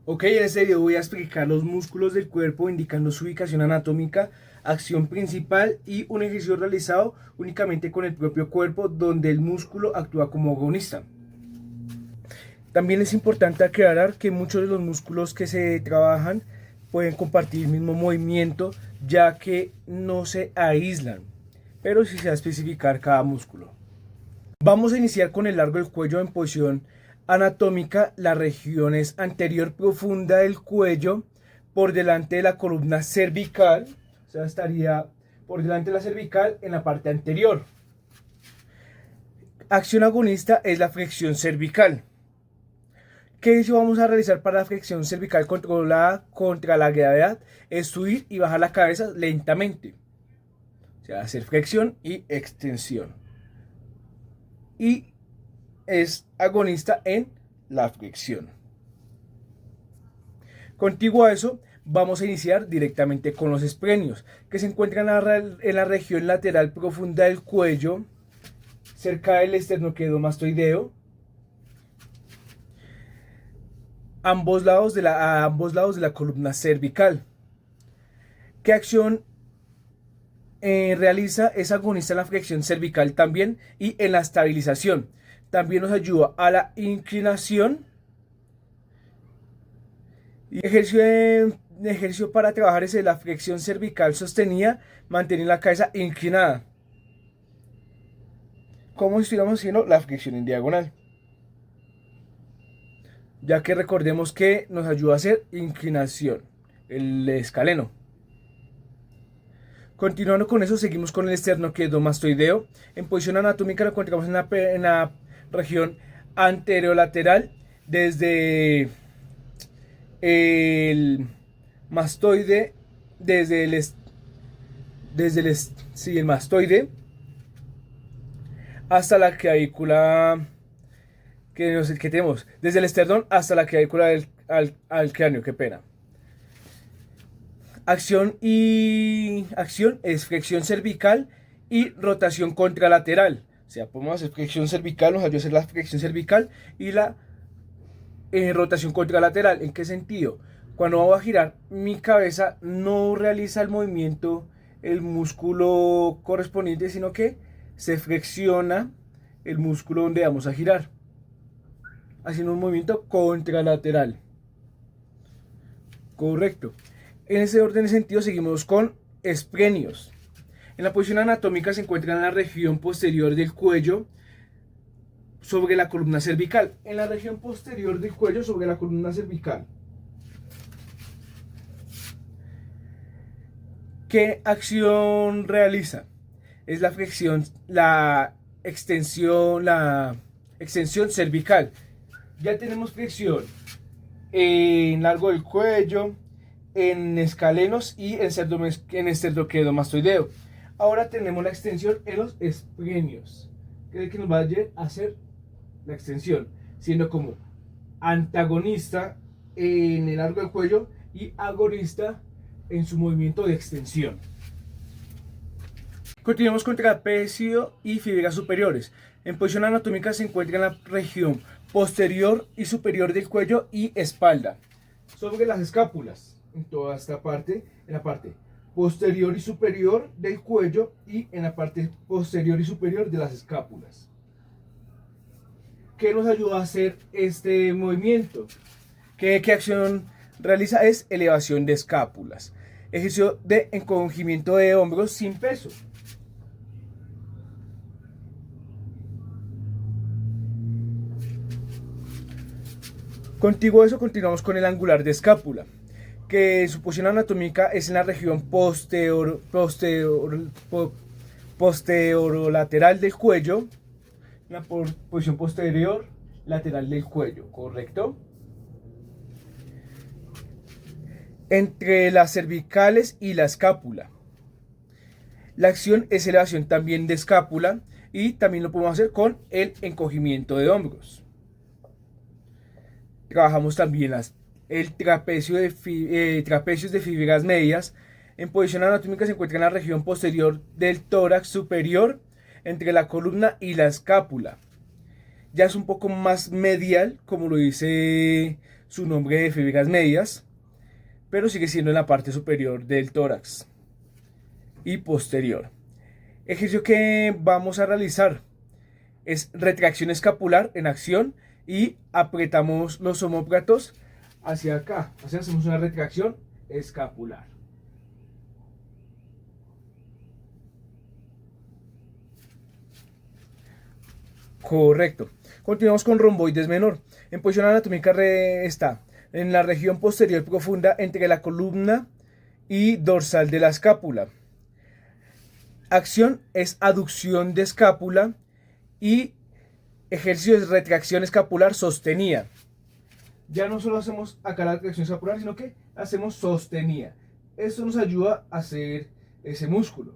Ok, en este video voy a explicar los músculos del cuerpo indicando su ubicación anatómica, acción principal y un ejercicio realizado únicamente con el propio cuerpo donde el músculo actúa como agonista. También es importante aclarar que muchos de los músculos que se trabajan pueden compartir el mismo movimiento ya que no se aíslan, pero sí se va a especificar cada músculo. Vamos a iniciar con el largo del cuello en posición anatómica. La región es anterior profunda del cuello por delante de la columna cervical, o sea, estaría por delante de la cervical en la parte anterior. Acción agonista es la flexión cervical. ¿Qué ejercicio vamos a realizar para la flexión cervical controlada contra la gravedad? Es subir y bajar la cabeza lentamente, o sea, hacer flexión y extensión. Y es agonista en la flexión. Contiguo a eso, vamos a iniciar directamente con los esplenios, que se encuentran en la región lateral profunda del cuello, cerca del esternocleidomastoideo, a ambos lados de la columna cervical. ¿Qué acción realiza? Es agonista en la flexión cervical también y en la estabilización. También nos ayuda a la inclinación. Y ejercicio para trabajar es la flexión cervical sostenida, mantener la cabeza inclinada, como si estuviéramos haciendo la flexión en diagonal, ya que recordemos que nos ayuda a hacer inclinación, el escaleno. Continuando con eso, seguimos con el esternocleidomastoideo. En posición anatómica lo encontramos en la región anterolateral, desde el mastoide, el mastoide hasta la clavícula que tenemos, desde el esternón hasta la clavícula al cráneo, qué pena. Acción es flexión cervical y rotación contralateral. O sea, podemos hacer flexión cervical, nos ayuda a hacer la flexión cervical y la rotación contralateral. ¿En qué sentido? Cuando vamos a girar mi cabeza no realiza el movimiento el músculo correspondiente, sino que se flexiona el músculo donde vamos a girar, haciendo un movimiento contralateral. Correcto. En ese orden de sentido seguimos con esplenios. En la posición anatómica se encuentra en la región posterior del cuello sobre la columna cervical. En la región posterior del cuello sobre la columna cervical. ¿Qué acción realiza? Es la flexión, la extensión cervical. Ya tenemos flexión en largo del cuello, en escalenos y en esternocleidomastoideo. Ahora tenemos la extensión en los esplenios, que es el que nos va a hacer la extensión, siendo como antagonista en el largo del cuello y agonista en su movimiento de extensión. Continuamos con trapecio y fibras superiores. En posición anatómica se encuentra en la región posterior y superior del cuello y espalda, sobre las escápulas, en toda esta parte, en la parte posterior y superior del cuello y en la parte posterior y superior de las escápulas. ¿Qué nos ayuda a hacer este movimiento? ¿Qué acción realiza? Es elevación de escápulas. Ejercicio de encogimiento de hombros sin peso. Contiguo a eso, continuamos con el angular de escápula, que su posición anatómica es en la región posterolateral del cuello, en la posición posterior lateral del cuello, ¿correcto? Entre las cervicales y la escápula. La acción es elevación también de escápula y también lo podemos hacer con el encogimiento de hombros. Trabajamos también el trapecios de fibras medias. En posición anatómica se encuentra en la región posterior del tórax superior, entre la columna y la escápula. Ya es un poco más medial, como lo dice su nombre de fibras medias, pero sigue siendo en la parte superior del tórax y posterior. Ejercicio que vamos a realizar es retracción escapular en acción y apretamos los omóplatos hacia acá. O sea, hacemos una retracción escapular. Correcto. Continuamos con romboides menor. En posición anatómica está en la región posterior profunda entre la columna y dorsal de la escápula. Acción es aducción de escápula y ejercicio es retracción escapular sostenida. Ya no solo hacemos acá la retracción escapular, sino que hacemos sostenida. Esto nos ayuda a hacer ese músculo.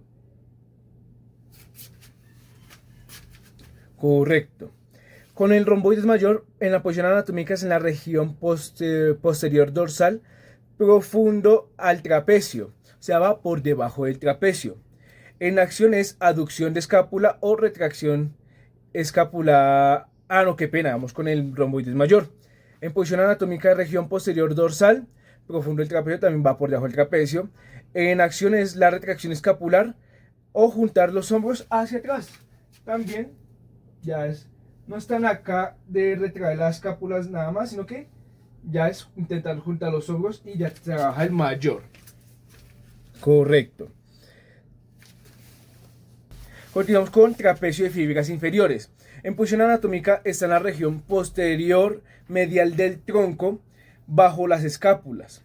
Correcto. Con el romboides mayor, en la posición anatómica es en la región posterior dorsal, profundo al trapecio. O sea, va por debajo del trapecio. En acción es aducción de escápula o retracción escapular. Ah, no, qué pena, vamos con el romboides mayor. En posición anatómica, región posterior dorsal, profundo del trapecio, también va por debajo del trapecio. En acción es la retracción escapular o juntar los hombros hacia atrás. También ya no están acá de retraer las escápulas nada más, sino que ya es intentar juntar los hombros y ya trabaja el mayor. Correcto. Continuamos con trapecio de fibras inferiores. En posición anatómica está en la región posterior medial del tronco, bajo las escápulas.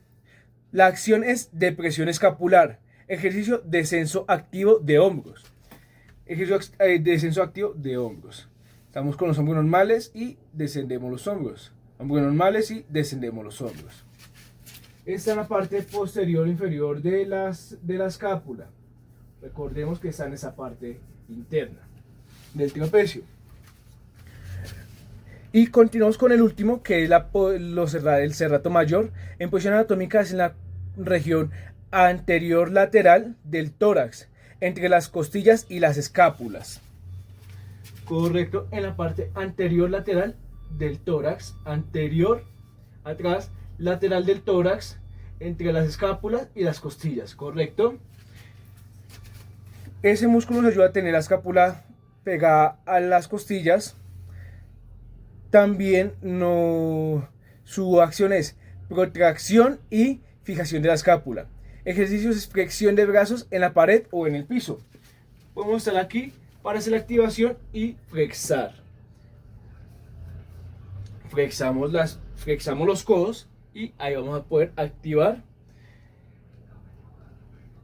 La acción es depresión escapular. Ejercicio descenso activo de hombros. Descenso activo de hombros. Estamos con los hombros normales y descendemos los hombros. Hombros normales y descendemos los hombros. Está en la parte posterior inferior de la escápula. Recordemos que está en esa parte interna del trapecio. Y continuamos con el último, que es el serrato mayor. En posición anatómica es en la región anterior lateral del tórax, entre las costillas y las escápulas. Correcto, en la parte anterior lateral del tórax, anterior, atrás, lateral del tórax, entre las escápulas y las costillas, correcto. Ese músculo nos ayuda a tener la escápula pegada a las costillas. También su acción es protracción y fijación de la escápula. Ejercicios es flexión de brazos en la pared o en el piso. Podemos estar aquí para hacer la activación y flexar. Flexamos los codos y ahí vamos a poder activar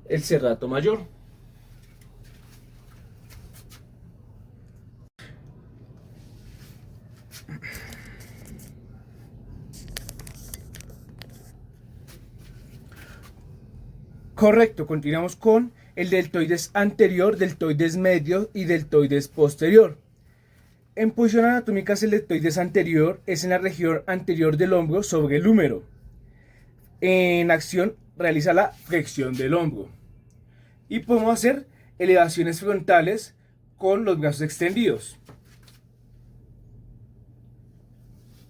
el serrato mayor. Correcto, continuamos con el deltoides anterior, deltoides medio y deltoides posterior. En posición anatómica, el deltoides anterior es en la región anterior del hombro sobre el húmero. En acción realiza la flexión del hombro. Y podemos hacer elevaciones frontales con los brazos extendidos.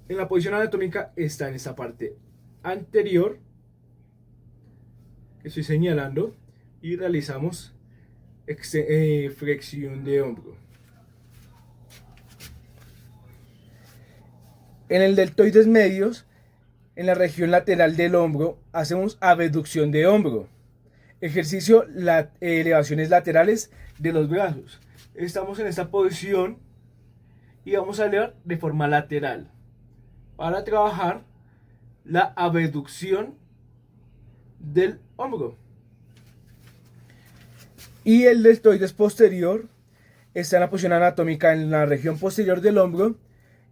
En la posición anatómica está en esta parte anterior que estoy señalando y realizamos flexión de hombro. En el deltoides medios, en la región lateral del hombro, hacemos abducción de hombro. Ejercicio elevaciones laterales de los brazos. Estamos en esta posición y vamos a elevar de forma lateral para trabajar la abducción del hombro. Y el deltoides posterior está en la posición anatómica en la región posterior del hombro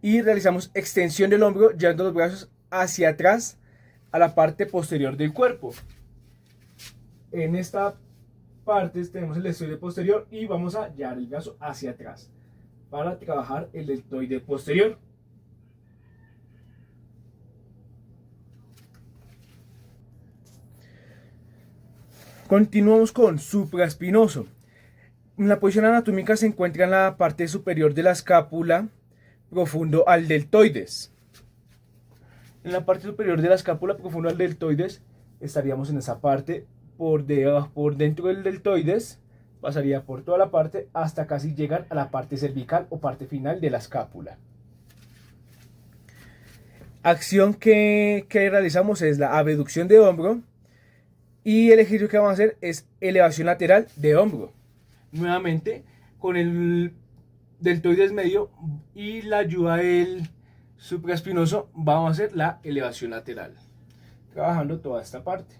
y realizamos extensión del hombro llevando los brazos hacia atrás a la parte posterior del cuerpo. En esta parte tenemos el deltoide posterior y vamos a llevar el brazo hacia atrás para trabajar el deltoide posterior. Continuamos con supraespinoso. La posición anatómica se encuentra en la parte superior de la escápula, profundo al deltoides. En la parte superior de la escápula profunda del deltoides estaríamos en esa parte, por dentro del deltoides, pasaría por toda la parte hasta casi llegar a la parte cervical o parte final de la escápula. Acción que realizamos es la abducción de hombro, y el ejercicio que vamos a hacer es elevación lateral de hombro. Nuevamente, con el deltoides medio y la ayuda del supraespinoso, vamos a hacer la elevación lateral, trabajando toda esta parte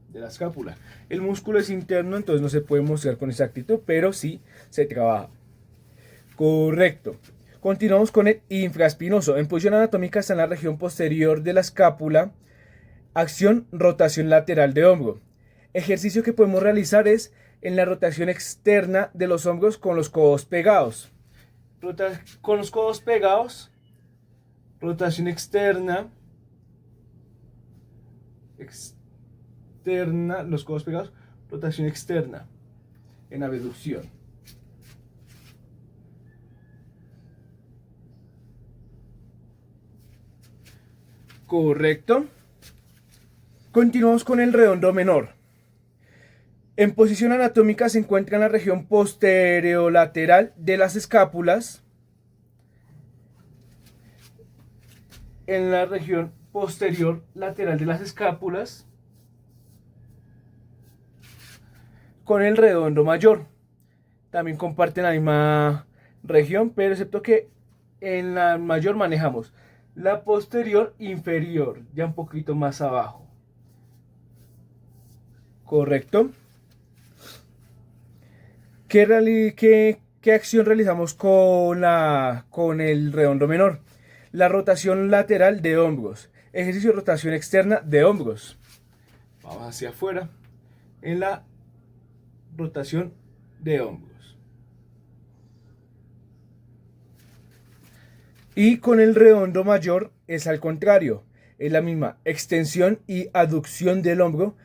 de la escápula. El músculo es interno, entonces no se puede mostrar con exactitud, pero sí se trabaja. Correcto. Continuamos con el infraespinoso. En posición anatómica está en la región posterior de la escápula. Acción, rotación lateral de hombro. Ejercicio que podemos realizar es en la rotación externa de los hombros con los codos pegados. Con los codos pegados, rotación externa, los codos pegados, rotación externa en abducción. Correcto. Continuamos con el redondo menor. En posición anatómica se encuentra en la región posterolateral de las escápulas. En la región posterior lateral de las escápulas, con el redondo mayor. También comparten la misma región, pero excepto que en la mayor manejamos la posterior inferior, ya un poquito más abajo. Correcto. ¿Qué acción realizamos con el redondo menor? La rotación lateral de hombros. Ejercicio de rotación externa de hombros. Vamos hacia afuera en la rotación de hombros. Y con el redondo mayor es al contrario. Es la misma extensión y aducción del hombro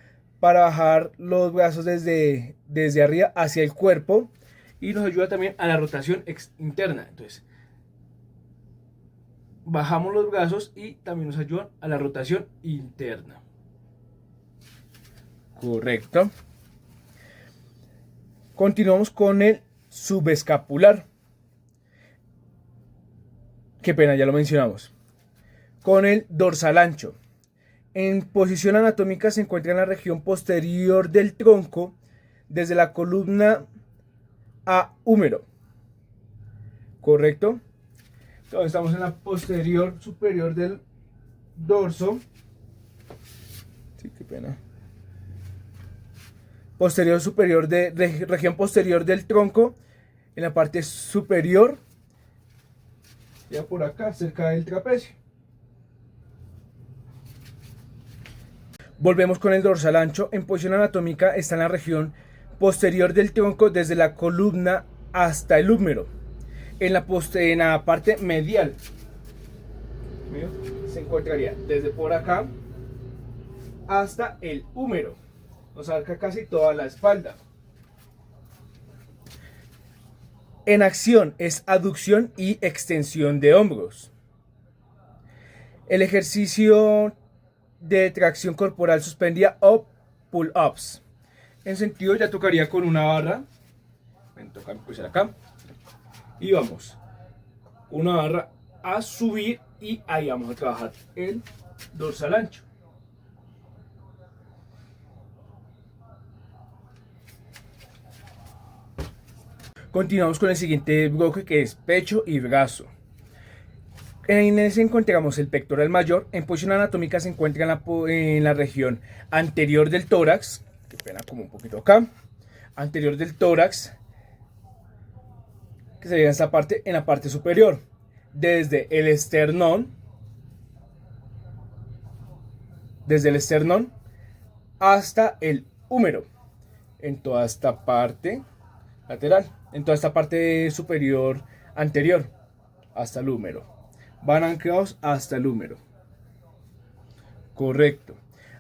para bajar los brazos desde arriba hacia el cuerpo, y nos ayuda también a la rotación interna. Entonces, bajamos los brazos y también nos ayudan a la rotación interna. Correcto. Continuamos con el subescapular. Qué pena, ya lo mencionamos. Con el dorsal ancho. En posición anatómica se encuentra en la región posterior del tronco, desde la columna a húmero. ¿Correcto? Entonces estamos en la posterior superior del dorso. Sí, qué pena. Posterior superior región posterior del tronco, en la parte superior, ya por acá, cerca del trapecio. Volvemos con el dorsal ancho. En posición anatómica está en la región posterior del tronco, desde la columna hasta el húmero. En la parte medial se encontraría desde por acá hasta el húmero. Nos abarca casi toda la espalda. En acción es aducción y extensión de hombros. El ejercicio de tracción corporal suspendida o pull-ups. En sentido ya tocaría con una barra. Me toca empezar acá. Y vamos. Una barra a subir y ahí vamos a trabajar el dorsal ancho. Continuamos con el siguiente bloque, que es pecho y brazo. En ese encontramos el pectoral mayor. En posición anatómica se encuentra en la región anterior del tórax. Qué pena, como un poquito acá. Anterior del tórax, que sería esta parte, en la parte superior. Desde el esternón hasta el húmero. En toda esta parte lateral. En toda esta parte superior anterior hasta el húmero. Van anclados hasta el húmero. Correcto.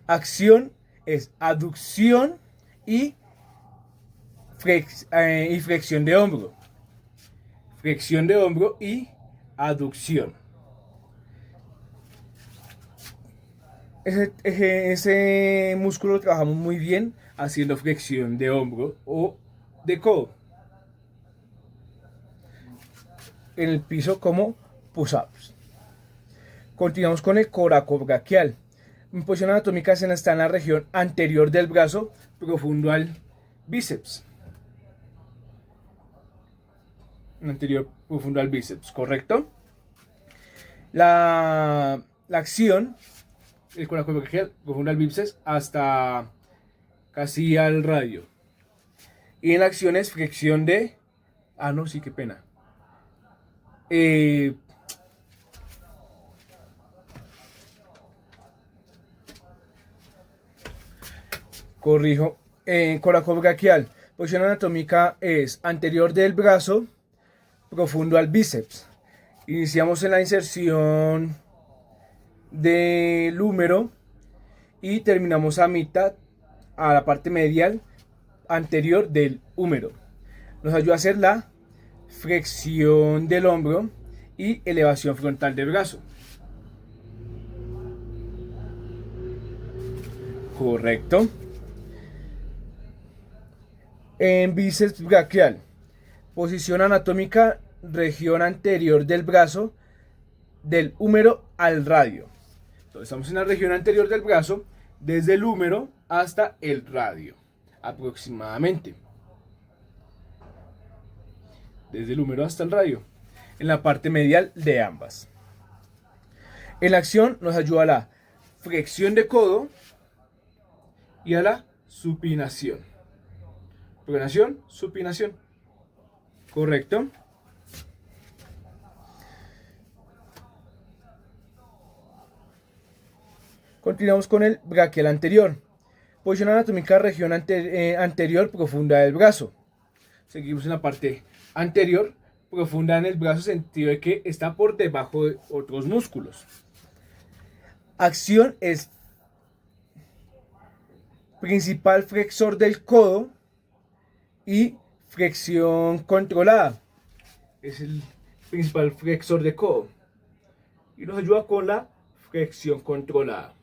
Acción es aducción y flexión de hombro. Flexión de hombro y aducción. Ese músculo lo trabajamos muy bien haciendo flexión de hombro o de codo en el piso como push-ups. Continuamos con el coracobraquial. En posición anatómica está en la región anterior del brazo, profundo al bíceps. Anterior, profundo al bíceps, ¿correcto? La acción, el coracobraquial, profundo al bíceps hasta casi al radio. Y en la acción es flexión de... Ah, no, sí, qué pena. Corrijo. Coracobraquial. Posición anatómica es anterior del brazo, profundo al bíceps. Iniciamos en la inserción del húmero y terminamos a mitad, a la parte medial anterior del húmero. Nos ayuda a hacer la flexión del hombro y elevación frontal del brazo. Correcto. En bíceps braquial, posición anatómica, región anterior del brazo, del húmero al radio. Entonces estamos en la región anterior del brazo, desde el húmero hasta el radio, aproximadamente. Desde el húmero hasta el radio, en la parte medial de ambas. En la acción nos ayuda a la flexión de codo y a la supinación. Pronación, supinación. Correcto. Continuamos con el braquial anterior. Posición anatómica, región anterior profunda del brazo. Seguimos en la parte anterior, profunda en el brazo, sentido de que está por debajo de otros músculos. Acción es principal flexor del codo y flexión controlada. Es el principal flexor de codo y nos ayuda con la flexión controlada.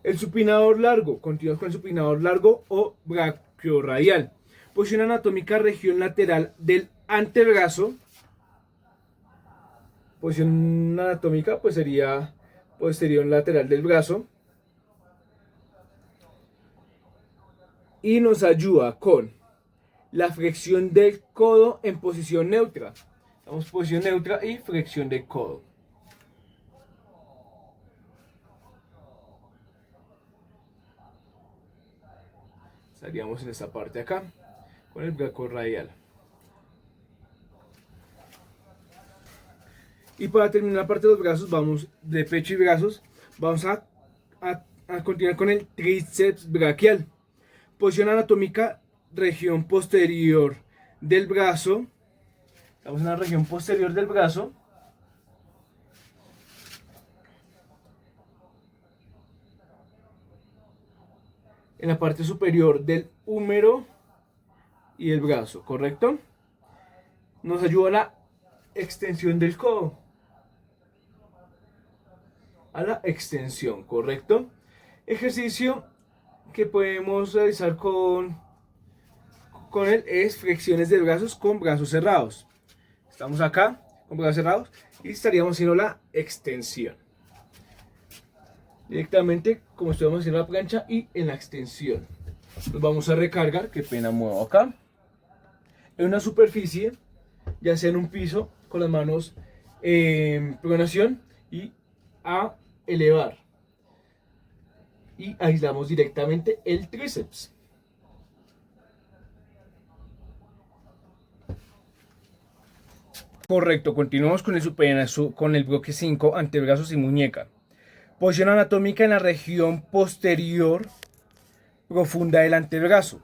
El supinador largo, continuamos con el supinador largo o brachiorradial. Posición anatómica, región lateral del antebrazo. Posición anatómica pues sería posterior lateral del brazo. Y nos ayuda con la flexión del codo en posición neutra. Damos posición neutra y flexión del codo. Estaríamos en esta parte acá con el brachiorradial. Y para terminar la parte de los brazos, vamos de pecho y brazos, vamos a continuar con el tríceps braquial. Posición anatómica, región posterior del brazo. Estamos en la región posterior del brazo. En la parte superior del húmero y el brazo, ¿correcto? Nos ayuda a la extensión del codo. A la extensión, ¿correcto? Ejercicio que podemos realizar con él es flexiones de brazos con brazos cerrados. Estamos acá con brazos cerrados y estaríamos haciendo la extensión. Directamente como estamos haciendo la plancha y en la extensión. Nos vamos a recargar, qué pena muevo acá, en una superficie, ya sea en un piso, con las manos en pronación y a elevar. Y aislamos directamente el tríceps. Correcto, continuamos con el supinación, con el bloque 5, antebrazos y muñeca. Posición anatómica en la región posterior profunda del antebrazo.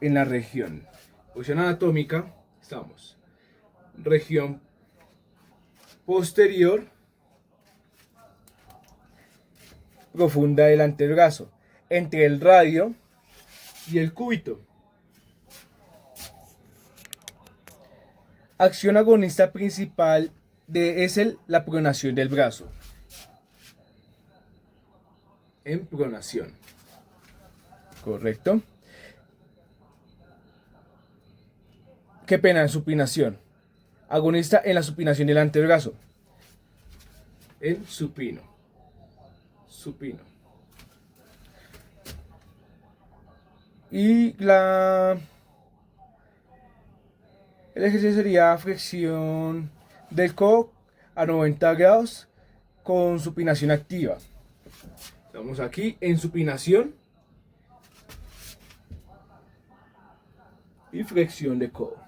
En la región. Posición anatómica, estamos. Región posterior profunda del antebrazo. Entre el radio y el cúbito. Acción agonista principal es la pronación del brazo. En pronación. Correcto. Qué pena, en supinación. Agonista en la supinación del antebrazo. En supino. Supino. Y el ejercicio sería flexión del codo a 90 grados con supinación activa. Estamos aquí en supinación y flexión de codo.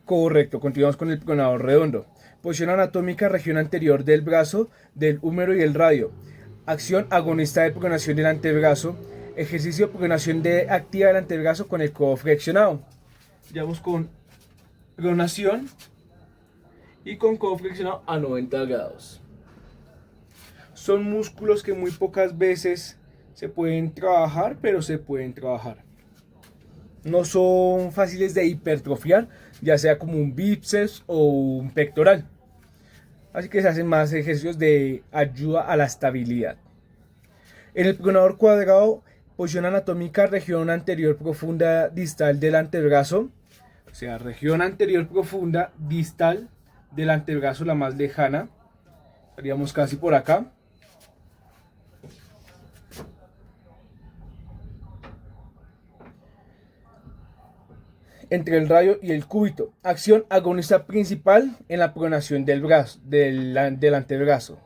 Correcto, continuamos con el pronador redondo. Posición anatómica, región anterior del brazo, del húmero y el radio. Acción agonista de pronación del antebrazo. Ejercicio pronación activa del antebrazo con el codo flexionado. Ya vamos con pronación y con codo flexionado a 90 grados. Son músculos que muy pocas veces se pueden trabajar, pero se pueden trabajar. No son fáciles de hipertrofiar, ya sea como un bíceps o un pectoral. Así que se hacen más ejercicios de ayuda a la estabilidad. En el pronador cuadrado, posición anatómica, región anterior profunda distal del antebrazo. O sea, región anterior profunda distal del antebrazo, la más lejana. Estaríamos casi por acá. Entre el radio y el cúbito. Acción agonista principal en la pronación del brazo, del antebrazo.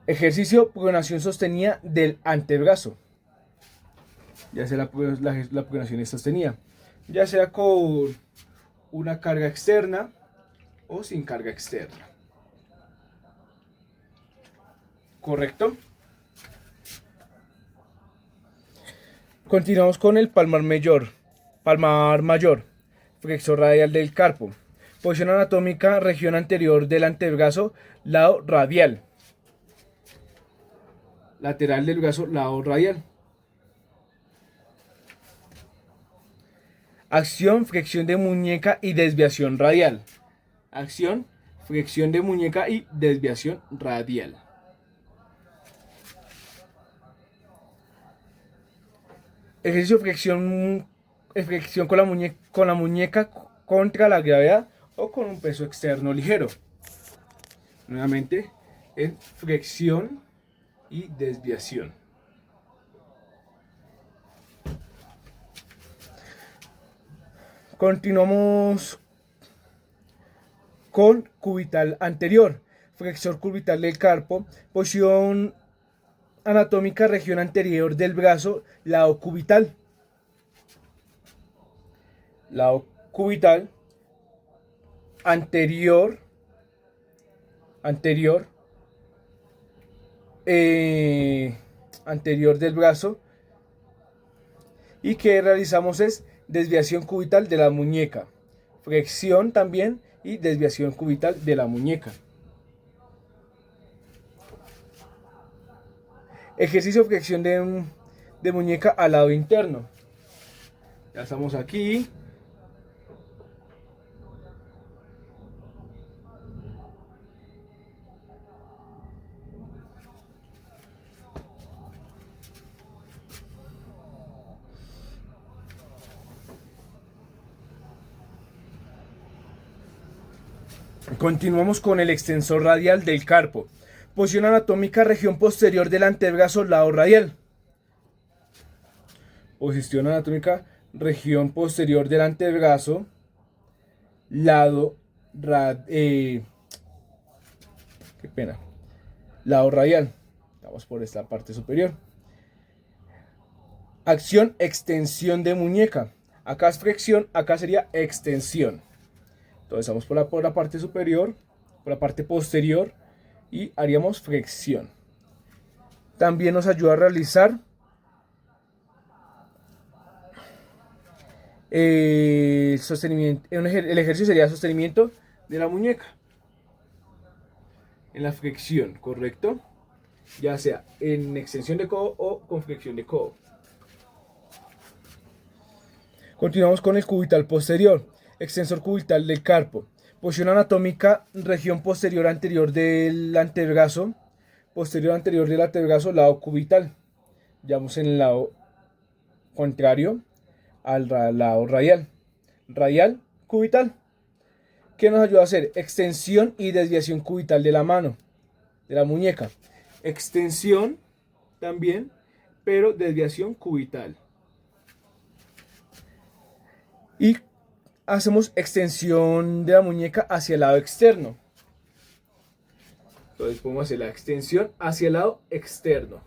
Ejercicio pronación sostenida del antebrazo. Ya sea la pronación es sostenida. Ya sea con una carga externa o sin carga externa. ¿Correcto? Continuamos con el palmar mayor. Palmar mayor, flexor radial del carpo. Posición anatómica, región anterior del antebrazo, lado radial. Lateral del brazo, lado radial. Acción, flexión de muñeca y desviación radial. Acción, flexión de muñeca y desviación radial. Ejercicio flexión con la muñeca contra la gravedad o con un peso externo ligero. Nuevamente en flexión y desviación. Continuamos con cubital anterior, flexor cubital del carpo, posición anatómica, región anterior del brazo, lado cubital. Lado cubital anterior del brazo, y que realizamos es desviación cubital de la muñeca, flexión también y desviación cubital de la muñeca. Ejercicio flexión de muñeca al lado interno. Ya estamos aquí. Continuamos con el extensor radial del carpo. Posición anatómica, región posterior del antebrazo, lado radial. Posición anatómica, región posterior del antebrazo, lado lado radial. Vamos por esta parte superior. Acción, extensión de muñeca. Acá es flexión, acá sería extensión. Entonces vamos por la parte superior, por la parte posterior, y haríamos flexión. También nos ayuda a realizar sostenimiento, el ejercicio sería sostenimiento de la muñeca en la flexión, ¿correcto? Ya sea en extensión de codo o con flexión de codo. Continuamos con el cubital posterior, extensor cubital del carpo. Posición anatómica, región posterior anterior del antebrazo, posterior anterior del antebrazo, lado cubital. Llevamos en el lado contrario al lado radial. Radial, cubital. ¿Qué nos ayuda a hacer? Extensión y desviación cubital de la mano, de la muñeca. Extensión también, pero desviación cubital. Y hacemos extensión de la muñeca hacia el lado externo. Entonces podemos hacer la extensión hacia el lado externo.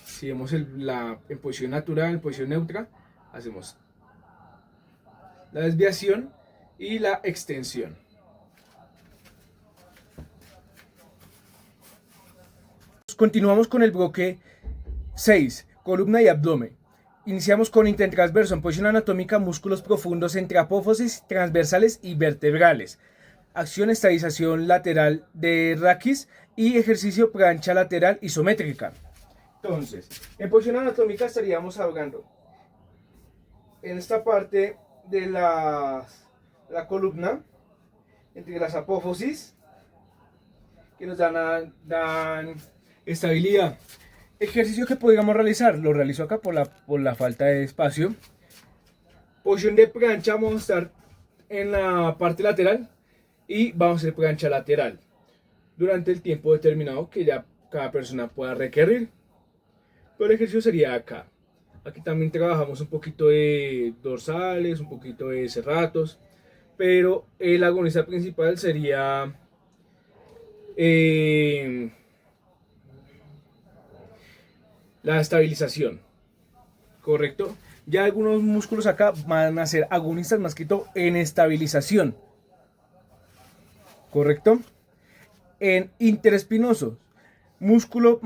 Si vemos en posición natural, en posición neutra, hacemos la desviación y la extensión. Continuamos con el bloque 6, columna y abdomen. Iniciamos con intertransverso en posición anatómica, músculos profundos entre apófisis, transversales y vertebrales. Acción, estabilización lateral de raquis y ejercicio plancha lateral isométrica. Entonces, en posición anatómica estaríamos hablando en esta parte de la columna, entre las apófisis, que nos dan estabilidad. Ejercicio que podríamos realizar, lo realizo acá por la falta de espacio. Posición de plancha, vamos a estar en la parte lateral y vamos a hacer plancha lateral durante el tiempo determinado que ya cada persona pueda requerir. Pero el ejercicio sería acá. Aquí también trabajamos un poquito de dorsales, un poquito de serratos, pero el agonista principal sería la estabilización, ¿correcto? Ya algunos músculos acá van a ser agonistas más que todo en estabilización, ¿correcto? En interespinosos, músculos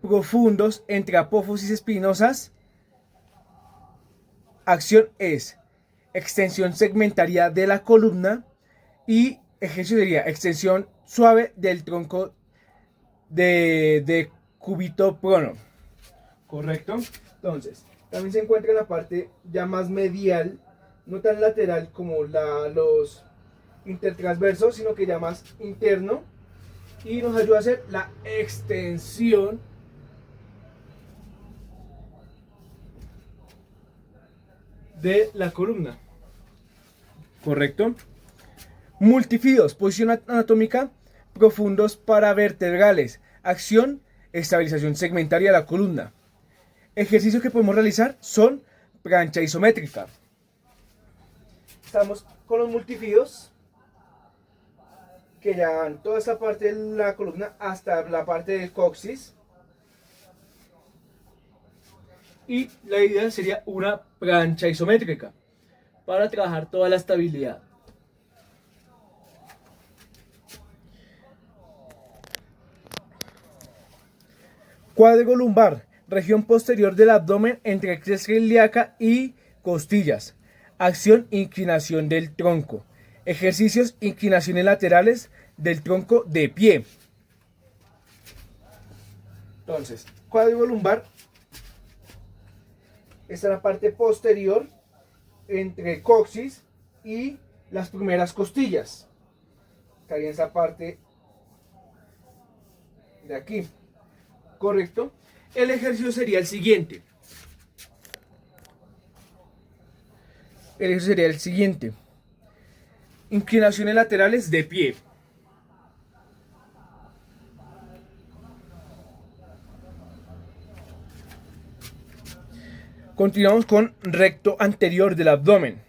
profundos entre apófisis espinosas. Acción es extensión segmentaria de la columna y ejercicio sería extensión suave del tronco de cúbito prono. ¿Correcto? Entonces, también se encuentra en la parte ya más medial, no tan lateral como los intertransversos, sino que ya más interno, y nos ayuda a hacer la extensión de la columna. ¿Correcto? Multifidos, posición anatómica, profundos paravertebrales, acción, estabilización segmentaria de la columna. Ejercicios que podemos realizar son plancha isométrica. Estamos con los multifidos, que ya van toda esta parte de la columna hasta la parte del coxis. Y la idea sería una plancha isométrica para trabajar toda la estabilidad. Cuádrigo lumbar, región posterior del abdomen entre cresta ilíaca y costillas. Acción, inclinación del tronco. Ejercicios, inclinaciones laterales del tronco de pie. Entonces, cuádrigo lumbar está en la parte posterior entre coxis y las primeras costillas. Estaría en esa parte de aquí. ¿Correcto? El ejercicio sería el siguiente. Inclinaciones laterales de pie. Continuamos con recto anterior del abdomen.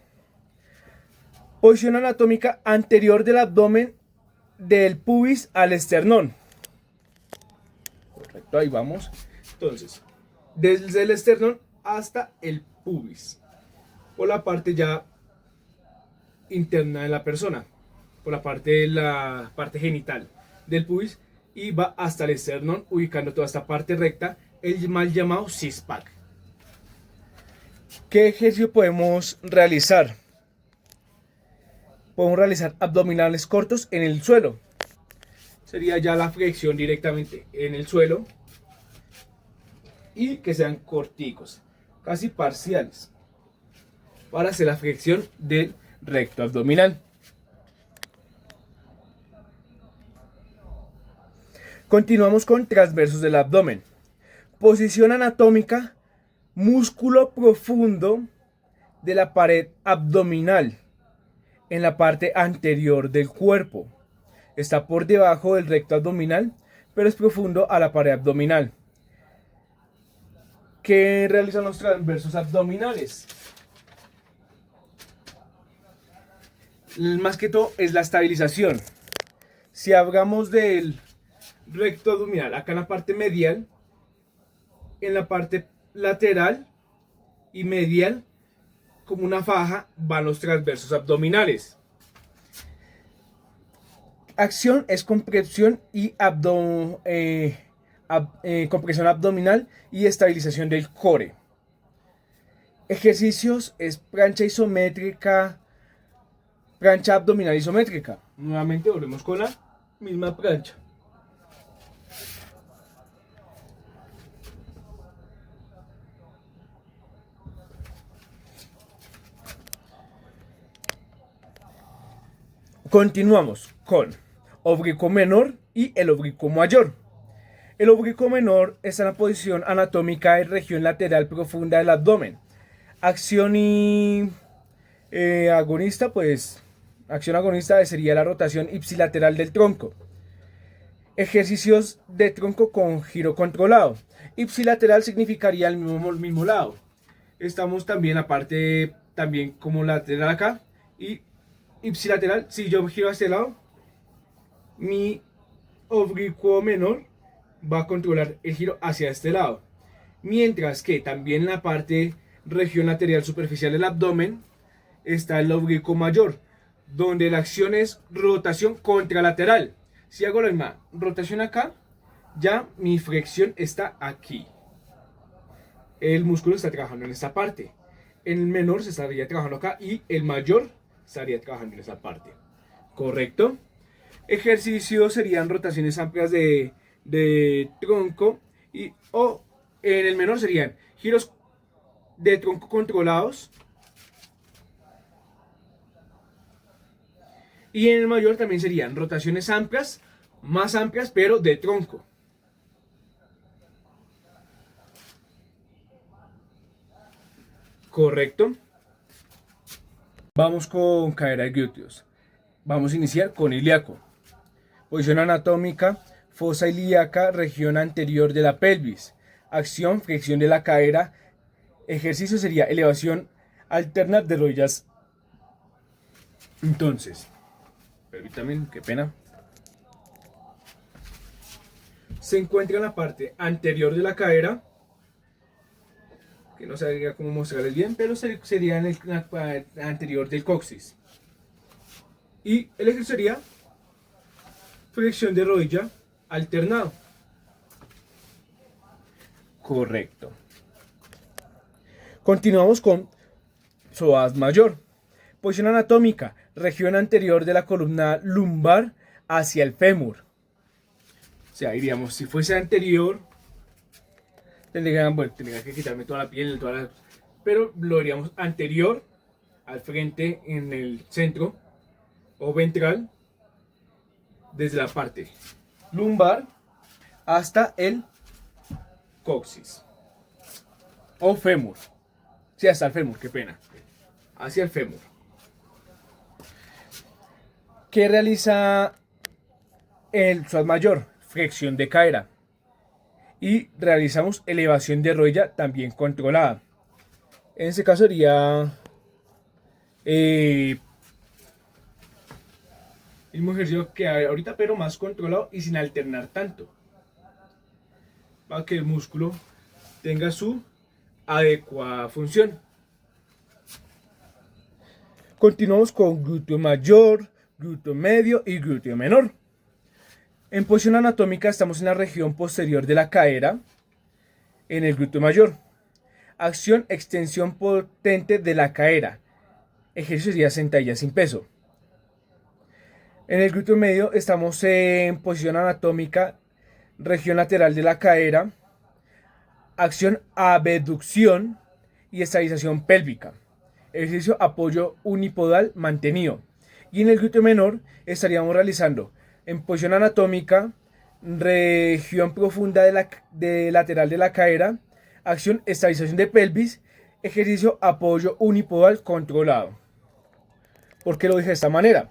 Posición anatómica anterior del abdomen del pubis al esternón. Correcto, ahí vamos. Entonces, desde el esternón hasta el pubis. Por la parte ya interna de la persona. Por la parte genital del pubis. Y va hasta el esternón, ubicando toda esta parte recta, el mal llamado six-pack. ¿Qué ejercicio podemos realizar? Podemos realizar abdominales cortos en el suelo. Sería ya la flexión directamente en el suelo. Y que sean corticos, casi parciales, para hacer la flexión del recto abdominal. Continuamos con transversos del abdomen. Posición anatómica: músculo profundo de la pared abdominal en la parte anterior del cuerpo. Está por debajo del recto abdominal, pero es profundo a la pared abdominal. ¿Qué realizan los transversos abdominales? Más que todo es la estabilización. Si hablamos del recto abdominal, acá en la parte medial, en la parte lateral y medial, como una faja, van los transversos abdominales. Acción es compresión y compresión abdominal y estabilización del core. Ejercicios es plancha isométrica, plancha abdominal isométrica. Nuevamente volvemos con la misma plancha. Continuamos con oblicuo menor y el oblicuo mayor. El oblicuo menor está en la posición anatómica de región lateral profunda del abdomen. Acción y agonista, pues acción agonista sería la rotación ipsilateral del tronco. Ejercicios de tronco con giro controlado. Ipsilateral significaría el mismo lado. Estamos también aparte también como lateral acá, y ipsilateral, si yo giro hacia el lado, mi oblicuo menor va a controlar el giro hacia este lado, mientras que también en la parte región lateral superficial del abdomen está el oblicuo mayor, donde la acción es rotación contralateral. Si hago la misma rotación acá, ya mi flexión está aquí, el músculo está trabajando en esta parte. El menor se estaría trabajando acá y el mayor estaría trabajando en esa parte. ¿Correcto? Ejercicios serían rotaciones amplias de tronco o en el menor serían giros de tronco controlados, y en el mayor también serían rotaciones amplias, más amplias, pero de tronco. Correcto. Vamos con cadera y glúteos. Vamos a iniciar con ilíaco. Posición anatómica: fosa ilíaca, región anterior de la pelvis. Acción: flexión de la cadera. Ejercicio sería elevación alterna de rodillas. Entonces, permítanme, qué pena. Se encuentra en la parte anterior de la cadera, que no sabría cómo mostrarles bien, pero sería en la parte anterior del coxis. Y el ejercicio sería flexión de rodilla alternado. Correcto. Continuamos con psoas mayor. Posición anatómica: región anterior de la columna lumbar hacia el fémur. O sea, diríamos, si fuese anterior, tendría que quitarme toda la piel, pero lo haríamos anterior al frente en el centro o ventral, desde la parte lumbar hasta el coxis o fémur. Sí, hasta el fémur, qué pena. Hacia el fémur. ¿Qué realiza el psoas mayor? Flexión de cadera. Y realizamos elevación de rodilla también controlada. En este caso sería el mismo ejercicio que ahorita, pero más controlado y sin alternar tanto, para que el músculo tenga su adecuada función. Continuamos con glúteo mayor, glúteo medio y glúteo menor. En posición anatómica estamos en la región posterior de la cadera, en el glúteo mayor. Acción, extensión potente de la cadera. Ejercicio sería sentadilla sin peso. En el glúteo medio estamos en posición anatómica, región lateral de la cadera, acción, abducción y estabilización pélvica. Ejercicio, apoyo unipodal mantenido. Y en el glúteo menor estaríamos realizando en posición anatómica, región profunda de lateral de la cadera, acción, estabilización de pelvis, ejercicio, apoyo unipodal controlado. ¿Por qué lo dije de esta manera?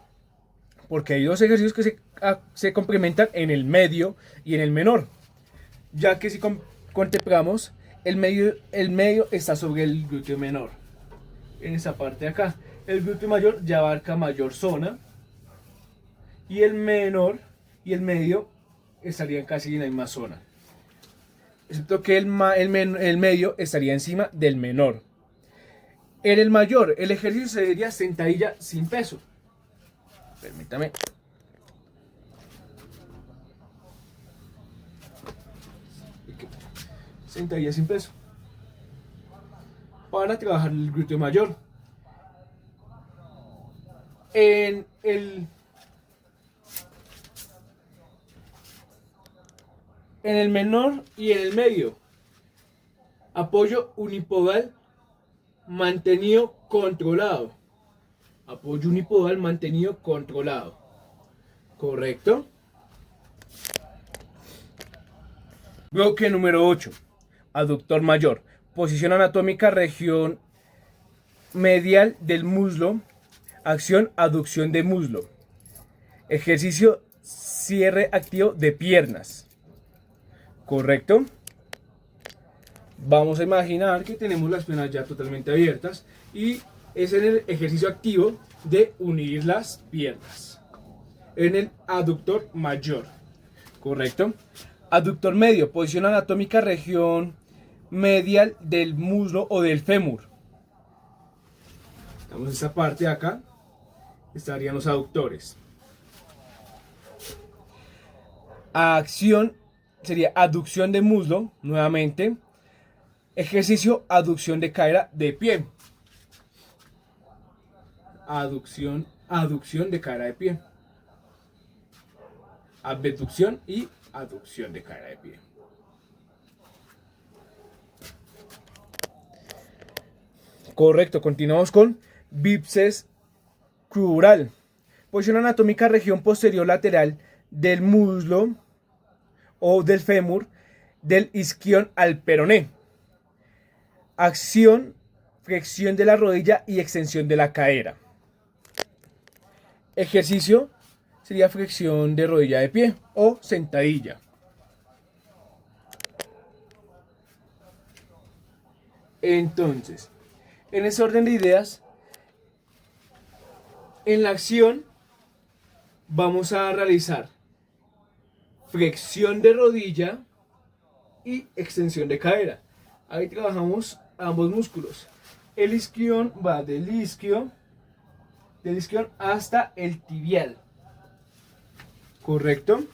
Porque hay dos ejercicios que se complementan en el medio y en el menor. Ya que si contemplamos, el medio está sobre el glúteo menor. En esta parte de acá. El glúteo mayor ya abarca mayor zona. Y el menor y el medio estarían casi en la misma zona. Excepto que el medio estaría encima del menor. En el mayor, el ejercicio sería sentadilla sin peso. Permítame. Sentadilla sin peso. Para trabajar el glúteo mayor. En el menor y en el medio. Apoyo unipodal mantenido controlado. Apoyo unipodal mantenido controlado. ¿Correcto? Bloque número 8. Aductor mayor. Posición anatómica, región medial del muslo. Acción, aducción de muslo. Ejercicio, cierre activo de piernas. ¿Correcto? Vamos a imaginar que tenemos las piernas ya totalmente abiertas y es en el ejercicio activo de unir las piernas. En el aductor mayor. ¿Correcto? Aductor medio, posición anatómica, región medial del muslo o del fémur. Estamos en esta parte de acá. Estarían los aductores. Acción sería aducción de muslo, nuevamente. Ejercicio, aducción de cadera de pie. Aducción de cadera de pie. Abducción y aducción de cadera de pie. Correcto, continuamos con bíceps crural. Posición anatómica, región posterior lateral del muslo o del fémur, del isquion al peroné. Acción, flexión de la rodilla y extensión de la cadera. Ejercicio sería flexión de rodilla de pie o sentadilla. Entonces, en ese orden de ideas, en la acción vamos a realizar flexión de rodilla y extensión de cadera. Ahí trabajamos ambos músculos. El isquion va del isquio hasta el tibial. ¿Correcto?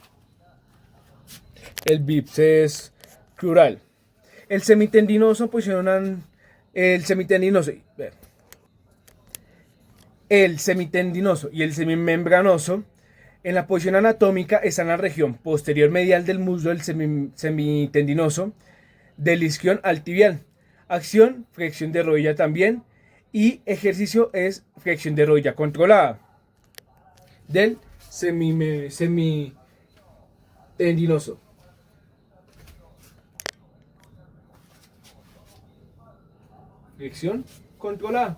El bíceps crural. El semitendinoso posicionan el semitendinoso y el semimembranoso. En la posición anatómica está en la región posterior medial del muslo del semitendinoso, del isquion al tibial. Acción, flexión de rodilla también. Y ejercicio es flexión de rodilla controlada del semitendinoso. Flexión controlada.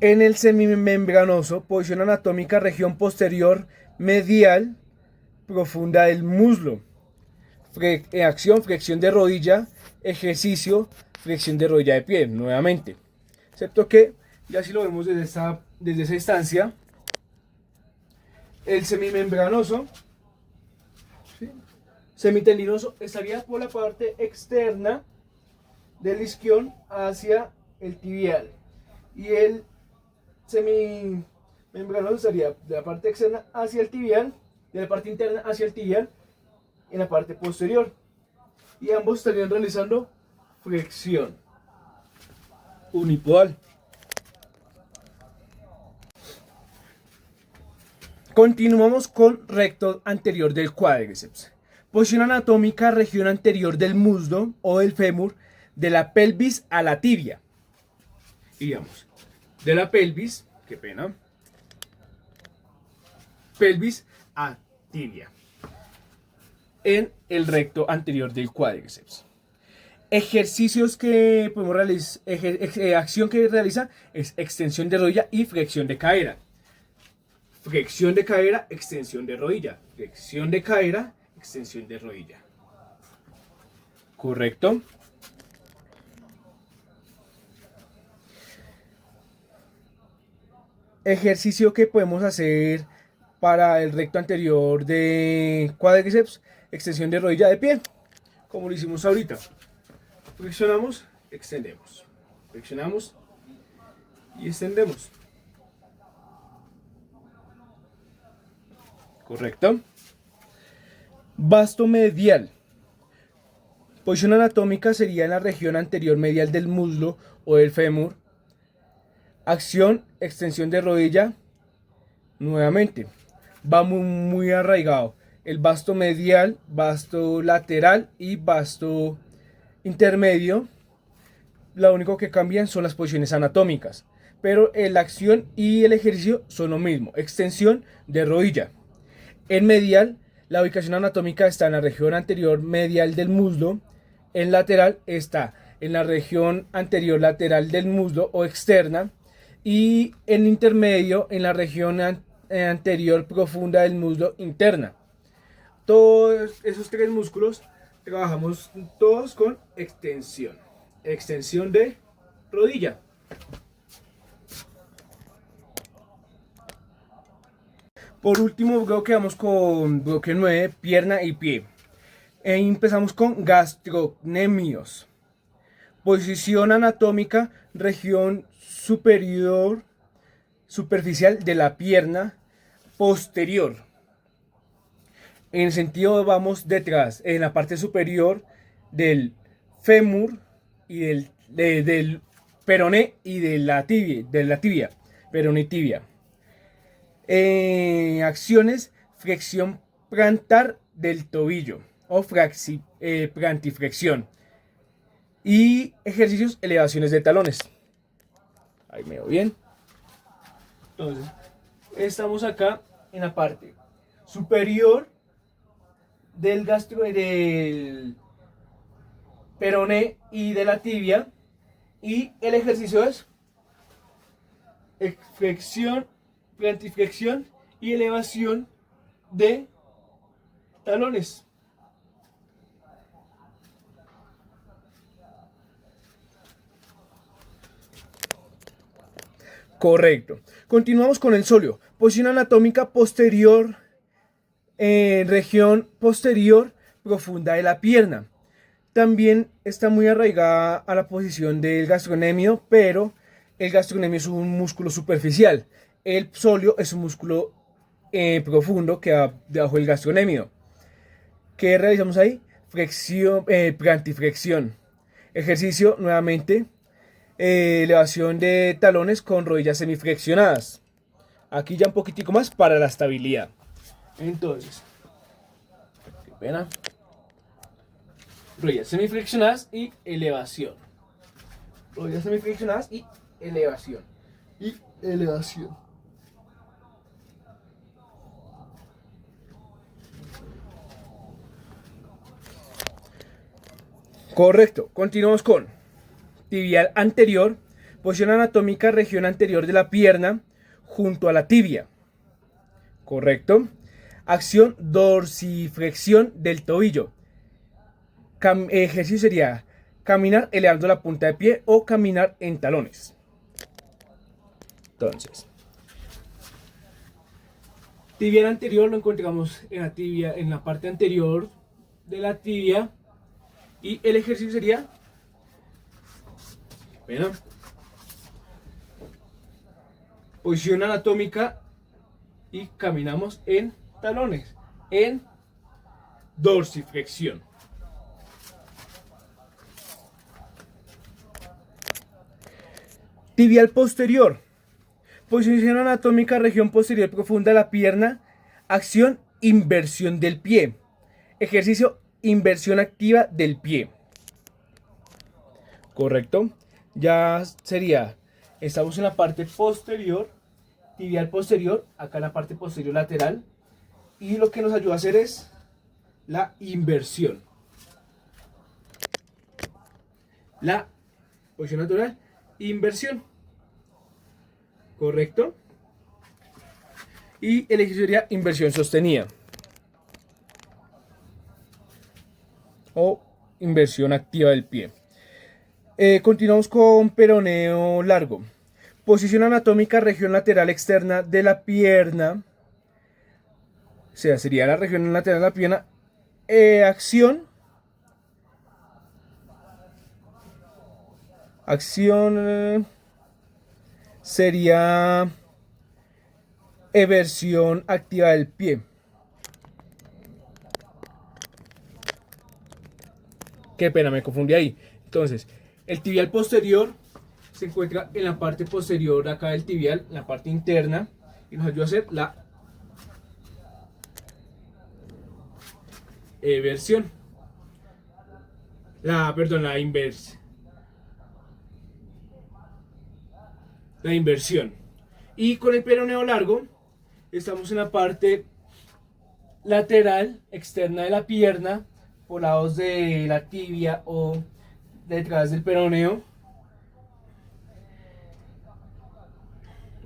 En el semimembranoso, posición anatómica, región posterior medial profunda del muslo. Acción, flexión de rodilla. Ejercicio, flexión de rodilla de pie, nuevamente. Excepto que, ya si lo vemos desde esa instancia, el semimembranoso, ¿sí?, semitendinoso, estaría por la parte externa del isquion hacia el tibial. Y el membranoso estaría de la parte externa hacia el tibial, de la parte interna hacia el tibial, en la parte posterior. Y ambos estarían realizando flexión unipodal. Continuamos con recto anterior del cuádriceps. Posición anatómica, región anterior del muslo o del fémur, de la pelvis a la tibia. Digamos, de la pelvis, qué pena, pelvis a tibia, en el recto anterior del cuádriceps. Ejercicios que podemos realizar, acción que realiza es extensión de rodilla y flexión de cadera. Flexión de cadera, extensión de rodilla. Flexión de cadera, extensión de rodilla. ¿Correcto? Ejercicio que podemos hacer para el recto anterior de cuádriceps, extensión de rodilla de pie, como lo hicimos ahorita. Flexionamos, extendemos. Flexionamos y extendemos. ¿Correcto? Vasto medial. Posición anatómica sería en la región anterior medial del muslo o del fémur. Acción, extensión de rodilla. Nuevamente, va muy arraigado. El vasto medial, vasto lateral y vasto intermedio. Lo único que cambian son las posiciones anatómicas. Pero la acción y el ejercicio son lo mismo. Extensión de rodilla. En medial, la ubicación anatómica está en la región anterior medial del muslo. En lateral está en la región anterior lateral del muslo o externa. Y en intermedio en la región anterior profunda del muslo interna. Todos esos tres músculos trabajamos todos con extensión. Extensión de rodilla. Por último, creo que vamos con bloque 9, pierna y pie. Empezamos con gastrocnemios. Posición anatómica, región superior, superficial de la pierna posterior. En el sentido vamos detrás, en la parte superior del fémur y del peroné y de la tibia, peroné y tibia. Acciones, flexión plantar del tobillo o plantiflexión. Y ejercicios, elevaciones de talones. Ahí me veo bien. Entonces, estamos acá en la parte superior del del peroné y de la tibia. Y el ejercicio es flexión, plantiflexión y elevación de talones. Correcto. Continuamos con el sóleo. Posición anatómica posterior, región posterior profunda de la pierna. También está muy arraigada a la posición del gastrocnemio, pero el gastrocnemio es un músculo superficial. El sóleo es un músculo profundo que va debajo del gastrocnemio. ¿Qué realizamos ahí? Flexión, plantiflexión. Ejercicio nuevamente. Elevación de talones con rodillas semiflexionadas. Aquí ya un poquitico más para la estabilidad. Entonces, qué pena. Rodillas semiflexionadas y elevación. Rodillas semiflexionadas y elevación. Y elevación. Correcto. Continuamos con tibial anterior, posición anatómica, región anterior de la pierna junto a la tibia. Correcto. Acción, dorsiflexión del tobillo. Ejercicio sería caminar elevando la punta de pie o caminar en talones. Entonces, tibial anterior lo encontramos en la tibia, en la parte anterior de la tibia. Y el ejercicio sería Posición anatómica y caminamos en talones, en dorsiflexión. Tibial posterior. Posición anatómica, región posterior profunda de la pierna. Acción, inversión del pie. Ejercicio, inversión activa del pie. Correcto. Ya sería, estamos en la parte posterior, tibial posterior, acá en la parte posterior lateral. Y lo que nos ayuda a hacer es la inversión. La posición natural, inversión. Correcto. Y el ejercicio sería inversión sostenida. O inversión activa del pie. Continuamos con peroneo largo. Posición anatómica, región lateral externa de la pierna. O sea, sería la región lateral de la pierna. Acción. Acción sería eversión activa del pie. Qué pena, me confundí ahí. Entonces, el tibial posterior se encuentra en la parte posterior acá del tibial, en la parte interna, y nos ayuda a hacer la eversión. La inversión. La inversión. Y con el peroneo largo, estamos en la parte lateral externa de la pierna, por lados de la tibia o detrás del peroneo.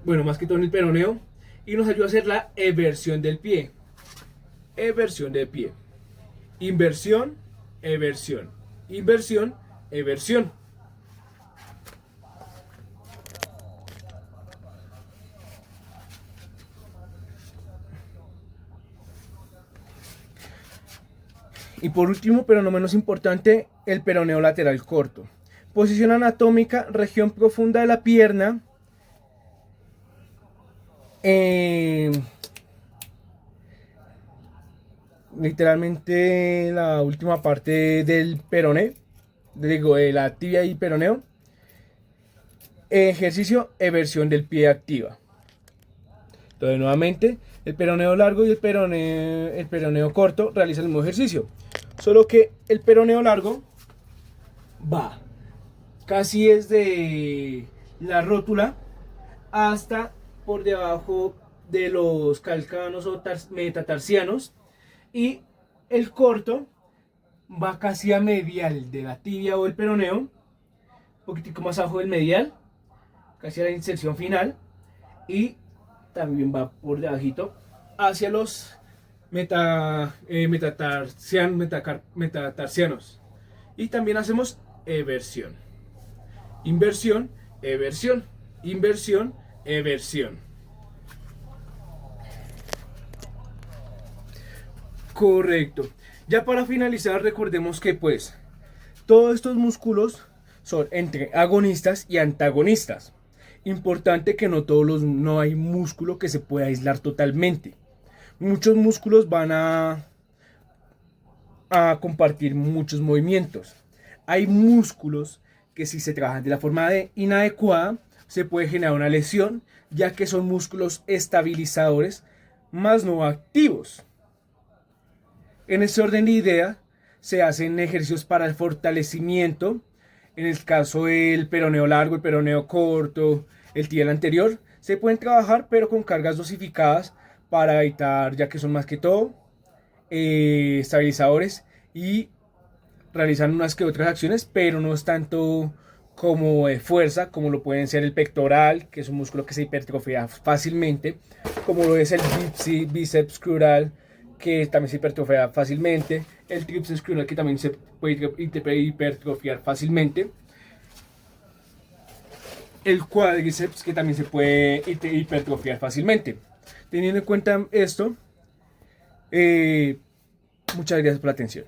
Bueno, más que todo en el peroneo. Y nos ayuda a hacer la eversión del pie. Eversión del pie. Inversión, eversión. Inversión, eversión. Y por último, pero no menos importante, el peroneo lateral corto. Posición anatómica, región profunda de la pierna. Literalmente la última parte del peroné. Digo, de la tibia y peroneo. Ejercicio, eversión del pie activa. Entonces, nuevamente, el peroneo largo y el peroneo corto realizan el mismo ejercicio. Solo que el peroneo largo va casi desde la rótula hasta por debajo de los calcanos o metatarsianos. Y el corto va casi a medial de la tibia o el peroneo, un poquitico más abajo del medial, casi a la inserción final. Y también va por debajito hacia los metatarsianos. Y también hacemos eversión. Inversión, eversión. Inversión, eversión. Correcto. Ya para finalizar, recordemos que pues todos estos músculos son entre agonistas y antagonistas. Importante que no hay músculo que se pueda aislar totalmente. Muchos músculos van a compartir muchos movimientos. Hay músculos que si se trabajan de la forma inadecuada se puede generar una lesión, ya que son músculos estabilizadores más no activos. En este orden de idea se hacen ejercicios para el fortalecimiento. En el caso del peroneo largo, el peroneo corto, el tibial anterior, se pueden trabajar pero con cargas dosificadas para evitar, ya que son más que todo estabilizadores y realizan unas que otras acciones, pero no es tanto como de fuerza, como lo pueden ser el pectoral, que es un músculo que se hipertrofia fácilmente, como lo es el bíceps crural, que también se hipertrofia fácilmente, el tríceps crural, que también se puede hipertrofiar fácilmente, el cuádriceps, que también se puede hipertrofiar fácilmente. Teniendo en cuenta esto, muchas gracias por la atención.